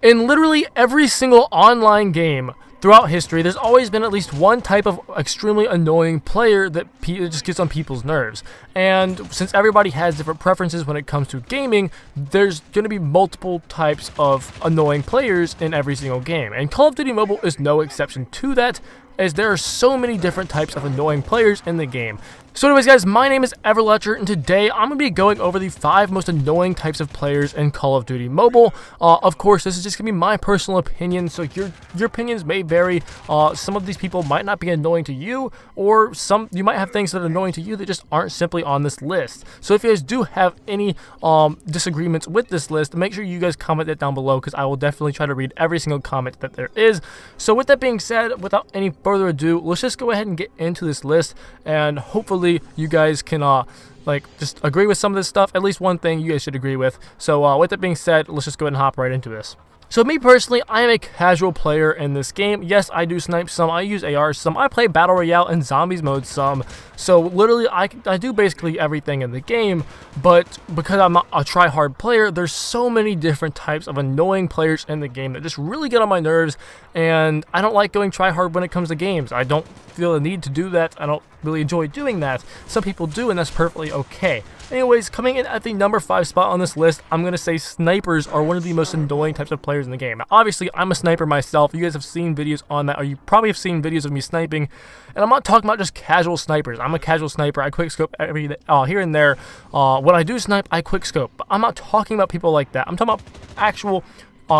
In literally every single online game throughout history, there's always been at least one type of extremely annoying player that just gets on people's nerves. And since everybody has different preferences when it comes to gaming, there's going to be multiple types of annoying players in every single game. And Call of Duty Mobile is no exception to that, as there are so many different types of annoying players in the game. So anyways guys, my name is Everletcher, and today I'm going to be going over the 5 most annoying types of players in Call of Duty Mobile. Of course, this is just going to be my personal opinion, so your opinions may vary. Some of these people might not be annoying to you, or you might have things that are annoying to you that just aren't simply on this list. So if you guys do have any disagreements with this list, make sure you guys comment it down below, because I will definitely try to read every single comment that there is. So with that being said, without any further ado, let's just go ahead and get into this list, and hopefully you guys can just agree with some of this stuff. At least one thing you guys should agree with. So with that being said, let's just go ahead and hop right into this. So me personally, I am a casual player in this game. Yes, I do snipe some, I use AR some, I play Battle Royale and Zombies mode some. So literally, I do basically everything in the game, but because I'm a try-hard player, there's so many different types of annoying players in the game that just really get on my nerves, and I don't like going try-hard when it comes to games. I don't feel the need to do that. I don't really enjoy doing that. Some people do, and that's perfectly okay. Anyways, coming in at the number 5 spot on this list, I'm going to say snipers are one of the most annoying types of players in the game. Now, obviously, I'm a sniper myself. You guys have seen videos on that, or you probably have seen videos of me sniping. And I'm not talking about just casual snipers. I'm a casual sniper. I quickscope here and there. When I do snipe, I quickscope. But I'm not talking about people like that. I'm talking about actual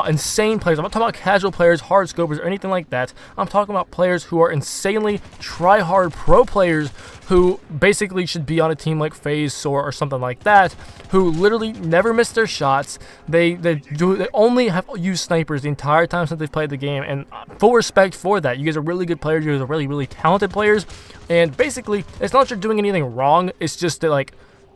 insane players. I'm not talking about casual players, hard scopers, or anything like that. I'm talking about players who are insanely try-hard pro players who basically should be on a team like FaZe, SOAR, or something like that, who literally never miss their shots. They only have used snipers the entire time since they've played the game, and full respect for that. You guys are really good players. You guys are really, really talented players, and basically, it's not that you're doing anything wrong. It's just that,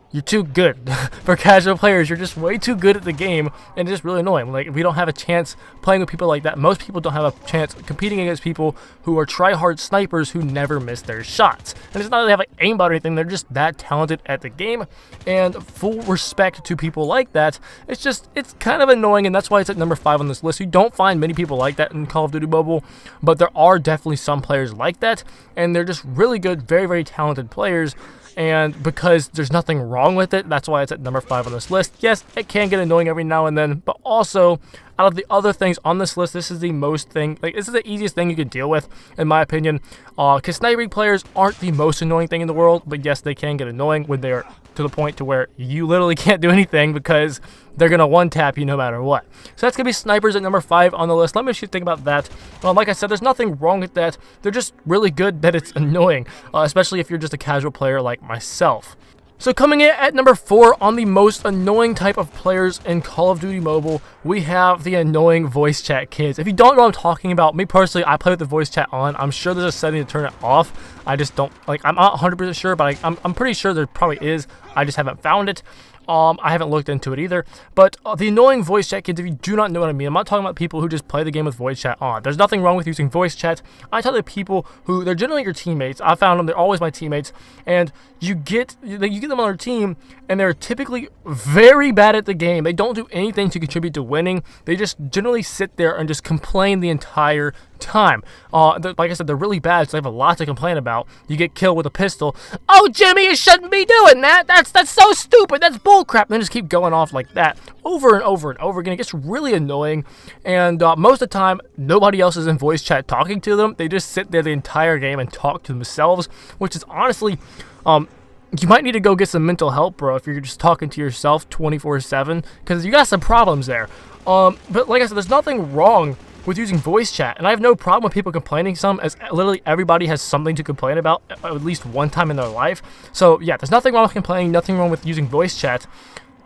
you're too good. For casual players, you're just way too good at the game, and it's just really annoying. We don't have a chance playing with people like that. Most people don't have a chance competing against people who are try-hard snipers who never miss their shots. And it's not that they have aimbot or anything, they're just that talented at the game, and full respect to people like that. It's kind of annoying, and that's why it's at number 5 on this list. You don't find many people like that in Call of Duty Mobile, but there are definitely some players like that, and they're just really good, very, very talented players. And because there's nothing wrong with it, that's why it's at number 5 on this list. Yes, it can get annoying every now and then, but also, out of the other things on this list, this is the this is the easiest thing you can deal with, in my opinion. Because sniping players aren't the most annoying thing in the world, but yes, they can get annoying when they're to the point to where you literally can't do anything because they're going to one-tap you no matter what. So that's going to be snipers at number 5 on the list. Let me just think about that. Like I said, there's nothing wrong with that. They're just really good that it's annoying, especially if you're just a casual player like myself. So coming in at number 4 on the most annoying type of players in Call of Duty Mobile, we have the annoying voice chat kids. If you don't know what I'm talking about, me personally, I play with the voice chat on. I'm sure there's a setting to turn it off. I just don't, I'm not 100% sure, but I'm pretty sure there probably is. I just haven't found it. I haven't looked into it either, but the annoying voice chat kids, if you do not know what I mean, I'm not talking about people who just play the game with voice chat on. There's nothing wrong with using voice chat. I tell the people who, they're generally your teammates. I found them, they're always my teammates, and you get them on your team, and they're typically very bad at the game. They don't do anything to contribute to winning. They just generally sit there and just complain the entire time. Like I said, they're really bad, so they have a lot to complain about. You get killed with a pistol. Oh, Jimmy, you shouldn't be doing that. That's so stupid. That's bullcrap. And then just keep going off like that over and over and over again. It gets really annoying, and most of the time, nobody else is in voice chat talking to them. They just sit there the entire game and talk to themselves, which is honestly, you might need to go get some mental help, bro, if you're just talking to yourself 24/7, because you got some problems there. But like I said, there's nothing wrong with using voice chat, and I have no problem with people complaining some, as literally everybody has something to complain about at least one time in their life. So yeah, there's nothing wrong with complaining, nothing wrong with using voice chat.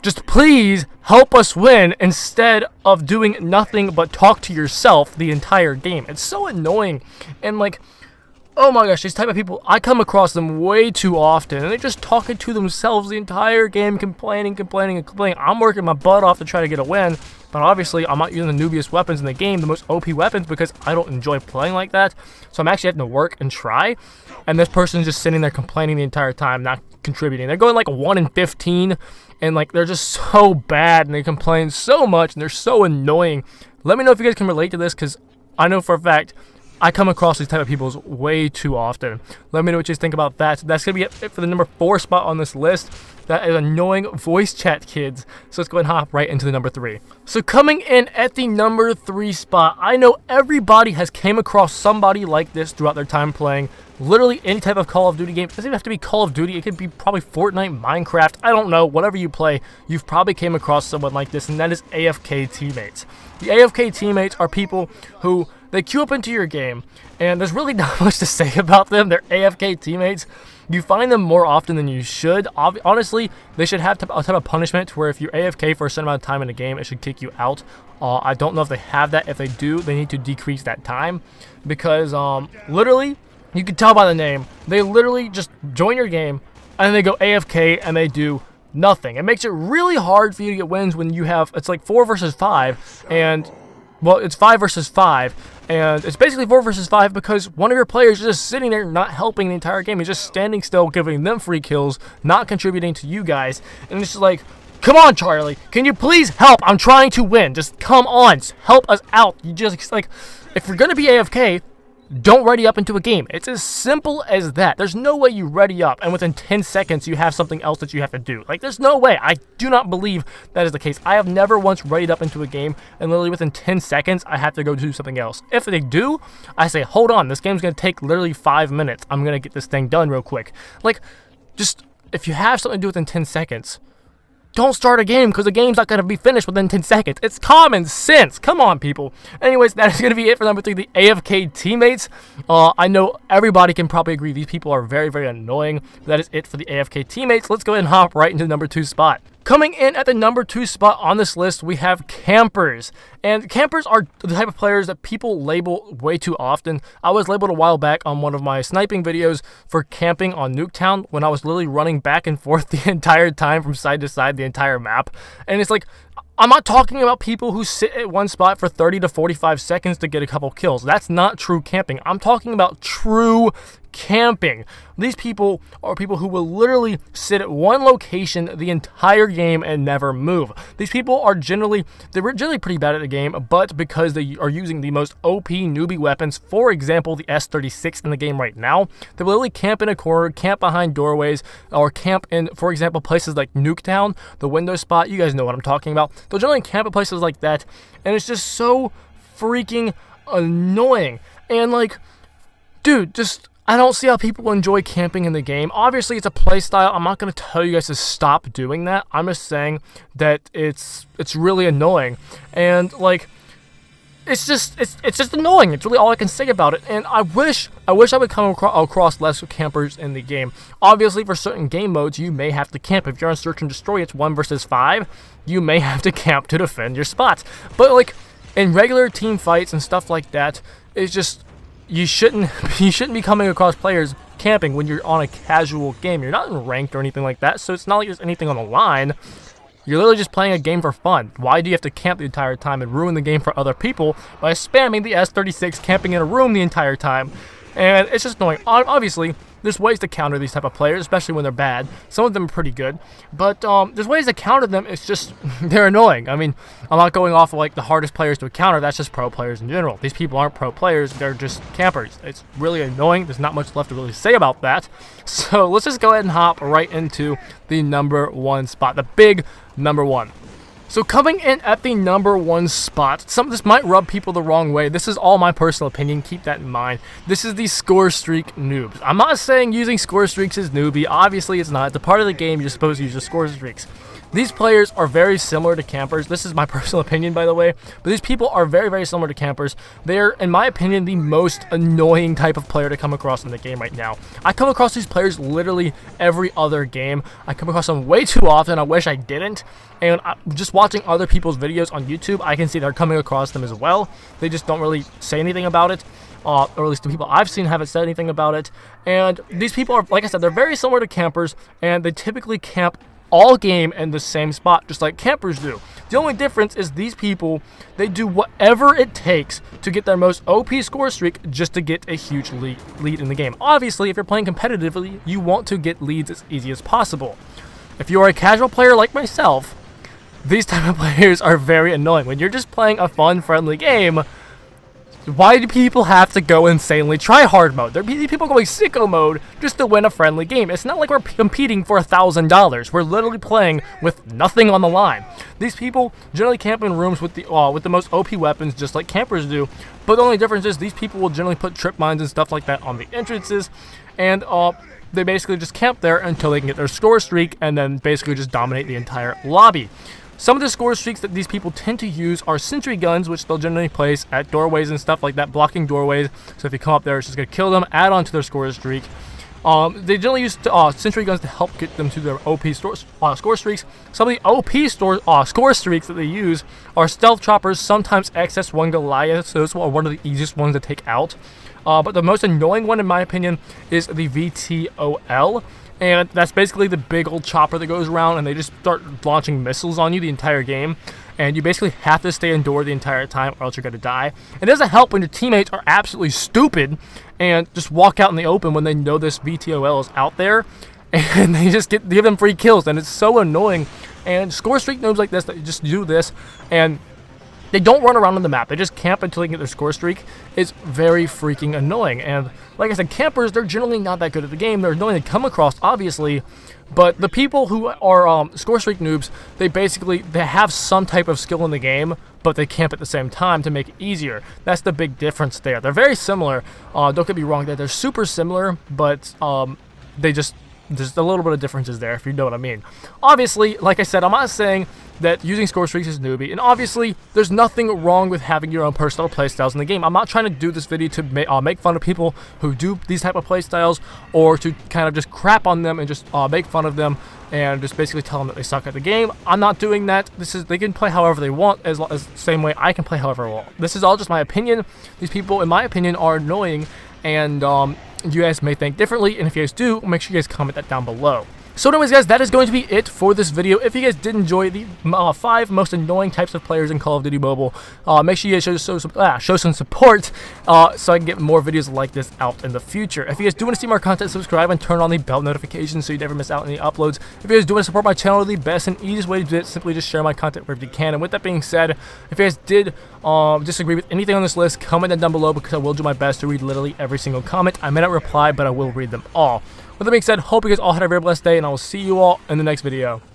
Just please help us win instead of doing nothing but talk to yourself the entire game. It's so annoying, and oh my gosh, these type of people, I come across them way too often, and they're just talking to themselves the entire game, complaining. I'm working my butt off to try to get a win, but obviously I'm not using the noobiest weapons in the game, the most OP weapons, because I don't enjoy playing like that. So I'm actually having to work and try, and this person's just sitting there complaining the entire time, not contributing. They're going 1 in 15, and they're just so bad, and they complain so much, and they're so annoying Let me know if you guys can relate to this, because I know for a fact I come across these type of people way too often. Let me know what you think about that. That's going to be it for the number 4 spot on this list. That is annoying voice chat kids. So let's go ahead and hop right into the number 3. So coming in at the number 3 spot, I know everybody has came across somebody like this throughout their time playing literally any type of Call of Duty game. It doesn't even have to be Call of Duty. It could be probably Fortnite, Minecraft, I don't know. Whatever you play, you've probably came across someone like this, and that is AFK teammates. The AFK teammates are people who they queue up into your game, and there's really not much to say about them. They're AFK teammates. You find them more often than you should. Honestly, they should have a type of punishment where if you're AFK for a certain amount of time in a game, it should kick you out. I don't know if they have that. If they do, they need to decrease that time, because literally, you can tell by the name, they literally just join your game, and they go AFK, and they do nothing. It makes it really hard for you to get wins when you have, it's like 4 versus 5, and, well, it's 5 versus 5, and it's basically 4 versus 5 because one of your players is just sitting there not helping the entire game. He's just standing still, giving them free kills, not contributing to you guys, and it's just like, come on, Charlie, can you please help? I'm trying to win. Just come on, help us out. You just, like, if you're going to be AFK, don't ready up into a game. It's as simple as that. There's no way you ready up and within 10 seconds you have something else that you have to do. Like, there's no way. I do not believe that is the case. I have never once readied up into a game and literally within 10 seconds I have to go do something else. If they do, I say, hold on, this game's going to take literally 5 minutes. I'm going to get this thing done real quick. Like, just, if you have something to do within 10 seconds, don't start a game, because the game's not going to be finished within 10 seconds. It's common sense. Come on, people. Anyways, that is going to be it for number 3, the AFK teammates. I know everybody can probably agree these people are very, very annoying. That is it for the AFK teammates. Let's go ahead and hop right into the number 2 spot. Coming in at the number 2 spot on this list, we have campers. And campers are the type of players that people label way too often. I was labeled a while back on one of my sniping videos for camping on Nuketown when I was literally running back and forth the entire time from side to side, the entire map. And it's like, I'm not talking about people who sit at one spot for 30 to 45 seconds to get a couple kills. That's not true camping. I'm talking about true camping. These people are people who will literally sit at one location the entire game and never move. These people are generally pretty bad at the game, but because they are using the most OP newbie weapons, for example, the S36 in the game right now, they will literally camp in a corner, camp behind doorways, or camp in, for example, places like Nuketown, the window spot. You guys know what I'm talking about. They'll generally camp at places like that, and it's just so freaking annoying. And like, dude, just, I don't see how people enjoy camping in the game. Obviously, it's a play style. I'm not going to tell you guys to stop doing that. I'm just saying that it's really annoying. And like, it's just annoying. It's really all I can say about it. And I wish I would come across less campers in the game. Obviously, for certain game modes, you may have to camp. If you're on Search and Destroy, it's 1 versus 5. You may have to camp to defend your spots. But like, in regular team fights and stuff like that, it's just, you shouldn't be coming across players camping when you're on a casual game. You're not in ranked or anything like that, so it's not like there's anything on the line. You're literally just playing a game for fun. Why do you have to camp the entire time and ruin the game for other people by spamming the S36, camping in a room the entire time? And it's just annoying. Obviously, there's ways to counter these type of players, especially when they're bad. Some of them are pretty good, but there's ways to counter them. It's just, they're annoying. I mean, I'm not going off of like the hardest players to counter. That's just pro players in general. These people aren't pro players. They're just campers. It's really annoying. There's not much left to really say about that. So let's just go ahead and hop right into the number 1 spot, the big number 1. So coming in at the number 1 spot, this might rub people the wrong way. This is all my personal opinion. Keep that in mind. This is the score streak noobs. I'm not saying using score streaks is newbie. Obviously, it's not. It's a part of the game. You're supposed to use the score streaks. These players are very similar to campers. This is my personal opinion, by the way. But these people are very, very similar to campers. They're, in my opinion, the most annoying type of player to come across in the game right now. I come across these players literally every other game. I come across them way too often. I wish I didn't. And just watching other people's videos on YouTube, I can see they're coming across them as well. They just don't really say anything about it. Or at least the people I've seen haven't said anything about it. And these people are, like I said, they're very similar to campers. And they typically camp all game in the same spot, just like campers do. The only difference is these people, they do whatever it takes to get their most OP score streak just to get a huge lead in the game. Obviously, if you're playing competitively, you want to get leads as easy as possible. If you are a casual player like myself, these type of players are very annoying. When you're just playing a fun, friendly game, why do people have to go insanely try hard mode? There are people going sicko mode just to win a friendly game. It's not like we're competing for $1,000. We're literally playing with nothing on the line. These people generally camp in rooms with the most OP weapons, just like campers do. But the only difference is these people will generally put trip mines and stuff like that on the entrances, and they basically just camp there until they can get their score streak, and then basically just dominate the entire lobby. Some of the score streaks that these people tend to use are sentry guns, which they'll generally place at doorways and stuff like that, blocking doorways. So if you come up there, it's just going to kill them, add on to their score streak. They generally use sentry guns to help get them to their OP score streaks. Some of the OP score streaks that they use are stealth choppers, sometimes XS1 Goliaths. Those are one of the easiest ones to take out. But the most annoying one, in my opinion, is the VTOL. And that's basically the big old chopper that goes around, and they just start launching missiles on you the entire game. And you basically have to stay indoors the entire time, or else you're going to die. It doesn't help when your teammates are absolutely stupid and just walk out in the open when they know this VTOL is out there, and they just give them free kills. And it's so annoying. And score streak noobs like this that just do this, and they don't run around on the map. They just camp until they get their score streak. It's very freaking annoying. And like I said, campers, they're generally not that good at the game. They're annoying to come across, obviously. But the people who are score streak noobs, they have some type of skill in the game, but they camp at the same time to make it easier. That's the big difference there. They're very similar. Don't get me wrong, they're super similar, but there's a little bit of differences there, if you know what I mean. Obviously, like I said, I'm not saying that using score streaks is newbie, and obviously, there's nothing wrong with having your own personal playstyles in the game. I'm not trying to do this video to make fun of people who do these type of playstyles, or to kind of just crap on them and just make fun of them and just basically tell them that they suck at the game. I'm not doing that. They can play however they want, as the same way I can play however I want. This is all just my opinion. These people, in my opinion, are annoying, and you guys may think differently, and if you guys do, make sure you guys comment that down below. So anyways, guys, that is going to be it for this video. If you guys did enjoy the 5 most annoying types of players in Call of Duty Mobile, make sure you guys show some support so I can get more videos like this out in the future. If you guys do want to see more content, subscribe and turn on the bell notifications so you never miss out on any uploads. If you guys do want to support my channel, the best and easiest way to do it is simply just share my content wherever you can. And with that being said, if you guys did disagree with anything on this list, comment that down below, because I will do my best to read literally every single comment. I may not reply, but I will read them all. With that being said, hope you guys all had a very blessed day, and I will see you all in the next video.